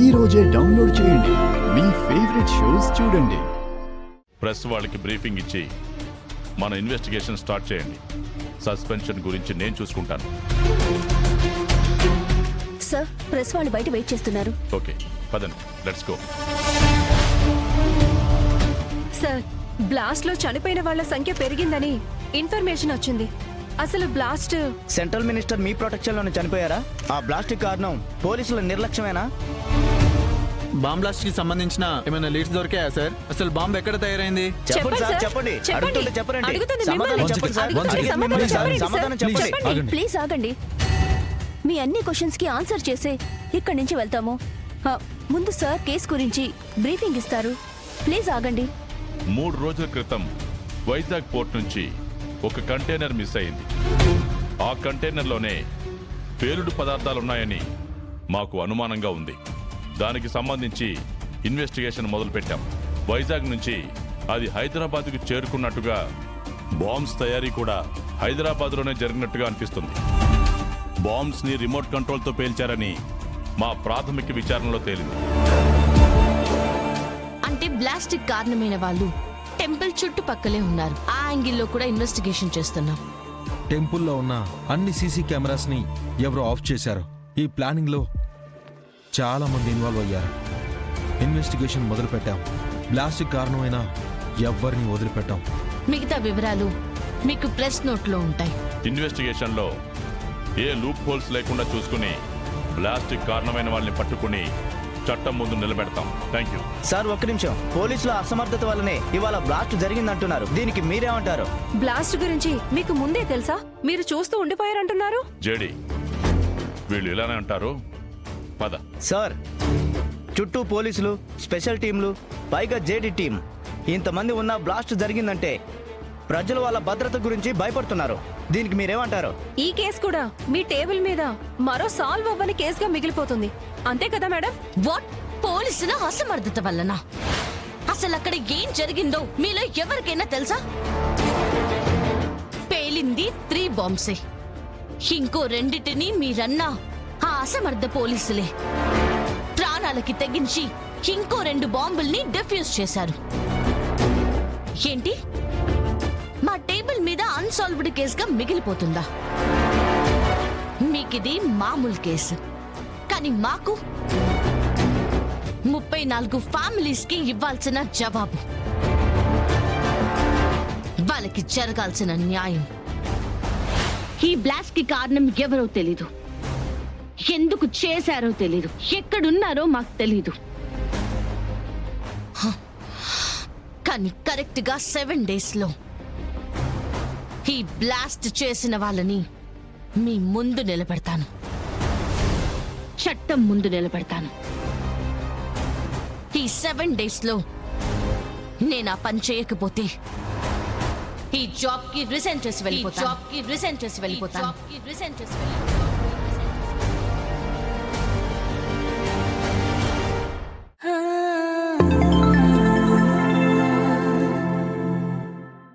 ఈ రోజే డౌన్లోడ్ చేయండి. మీ ఫేవరెట్ షోస్ చూడండి. ప్రెస్ వాళ్ళకి బ్రీఫింగ్ ఇచ్చి మన ఇన్వెస్టిగేషన్ స్టార్ట్ చేయండి. సస్పెన్షన్ గురించి నేను చూసుకుంటాను. సార్, ప్రెస్ వాళ్ళు బయట వెయిట్ చేస్తున్నారు. ఓకే, పదండి, లెట్స్ గో. సార్, బ్లాస్ట్ లో చనిపోయిన వాళ్ళ సంఖ్య పెరిగిందని ఇన్ఫర్మేషన్ వచ్చింది. అసలు బ్లాస్ట్ సెంట్రల్ మినిస్టర్ మీ ప్రొటెక్షన్ లోనే చనిపోయారా? ఆ బ్లాస్ట్ కారణం పోలీసుల నిర్లక్ష్యమేనా? బాంబ్ బ్లాస్ట్ కి సంబంధించిన ఏమైనా లీడ్స్ దొరికాయా సార్? అసలు బాంబ్ ఎక్కడ తయారైంది? చెప్పండి సార్, చెప్పండి. అడుగుతుంటే చెప్పరండి. సమాధానం చెప్పండి సార్. సమాధానం చెప్పండి. ప్లీజ్ ఆగండి. మీ అన్ని క్వశ్చన్స్ కి ఆన్సర్ చేసే ఇక్కడి నుంచి వెళ్తాము. ముందు సార్ కేసు గురించి బ్రీఫింగ్ ఇస్తారు. ప్లీజ్ ఆగండి. 3 రోజుల క్రితం వైజాగ్ పోర్ట్ నుంచి ఒక కంటైనర్ మిస్ అయింది. ఆ కంటైనర్లోనే పేలుడు పదార్థాలున్నాయని మాకు అనుమానంగా ఉంది. దానికి సంబంధించి ఇన్వెస్టిగేషన్ మొదలుపెట్టాం. వైజాగ్ నుంచి అది హైదరాబాద్కు చేరుకున్నట్టుగా, బాంబ్స్ తయారీ కూడా హైదరాబాద్లోనే జరిగినట్టుగా అనిపిస్తుంది. బాంబ్స్ని రిమోట్ కంట్రోల్తో పేల్చారని మా ప్రాథమిక విచారణలో తేలింది. అంటే బ్లాస్టిక్ కారణమైన వాళ్ళు టెంపుల్ చుట్టుపక్కలే ఉన్నారు. ఆ యాంగిల్లో కూడా ఇన్వెస్టిగేషన్ చేస్తున్నాం. టెంపుల్లో ఉన్న అన్ని సీసీ కెమెరాస్ ని ఎవరో ఆఫ్ చేశారు. ఈ ప్లానింగ్ లో చాలా మంది ఇన్వాల్వ్ అయ్యారు. ఇన్వెస్టిగేషన్ మొదలు పెట్టాం. బ్లాస్ట్ కారణమైన ఎవరిని వదిలిపెట్టాం. మిగతా వివరాలు మీకు ప్రెస్ నోట్ లో ఉంటాయి. ఇన్వెస్టిగేషన్ లో ఏ లూప్ హోల్స్ లేకుండా చూసుకుని బ్లాస్టిక్ కారణమైన వాళ్ళని పట్టుకుని చట్టం ముందు నిలబెడతాం. Thank you sir. ఒక్క నిమిషం. పోలీసుల అసమర్థత వల్లనే ఇవాళ బ్లాస్ట్ జరిగిందంటున్నారు. దీనికి మీరేమంటారు? బ్లాస్ట్ గురించి మీకు ముందే తెలుసా? మీరు చూస్తూ ఉండిపోయారంటున్నారు. జేడి, వీళ్ళు ఇలానే అంటారు. పద. సార్, చుట్టూ పోలీసులు, స్పెషల్ టీంలు, పైగా జేడీ టీం, ఇంతమంది ఉన్న బ్లాస్ట్ జరిగిందంటే ప్రజలు వాళ్ళ భద్రత గురించి భయపడుతున్నారు. దీనికి మీరేమంటారు? ఈ కేసు కూడా మీ టేబుల్ మీద మరో సాల్వ్ అవ్వని కేసుగా మిగిలిపోతుంది. అంతే కదా మేడం? వాట్? పోలీసుల అసమర్థత వల్లనా? అసలు అక్కడ ఏం జరిగిందో మీలో ఎవరికైనా తెలుసా? పేలింది 3 బాంబ్సే. ఇంకో 2 మీరన్నా ఆ అసమర్థ పోలీసులే ప్రాణాలకి తెగించి ఇంకో 2 బాంబుల్ని డిఫ్యూజ్ చేశారు. ఏంటి? మా టేబుల్ మీద అన్సాల్వ్డ్ కేసుగా మిగిలిపోతుందా? మీకిది మామూలు కేసు, కానీ మాకు 34 ఫ్యామిలీస్ కి ఇవ్వాల్సిన జవాబు, వాళ్ళకి జరగాల్సిన న్యాయం. ఈ బ్లాస్ట్ కి కారణం ఎవరో తెలీదు, ఎందుకు చేశారో తెలీదు, ఎక్కడున్నారో మాకు తెలీదు. కానీ కరెక్ట్ గా 7 days లో ఈ బ్లాస్ట్ చేసిన వాళ్ళని మీ ముందు నిలబెడతాను, చట్టం ముందు నిలబెడతాను. ఈ 7 days లో నేను ఆ పని చేయకపోతే ఈ జాబ్ కి రిజైన్ చేసి వెళ్ళిపోతాను.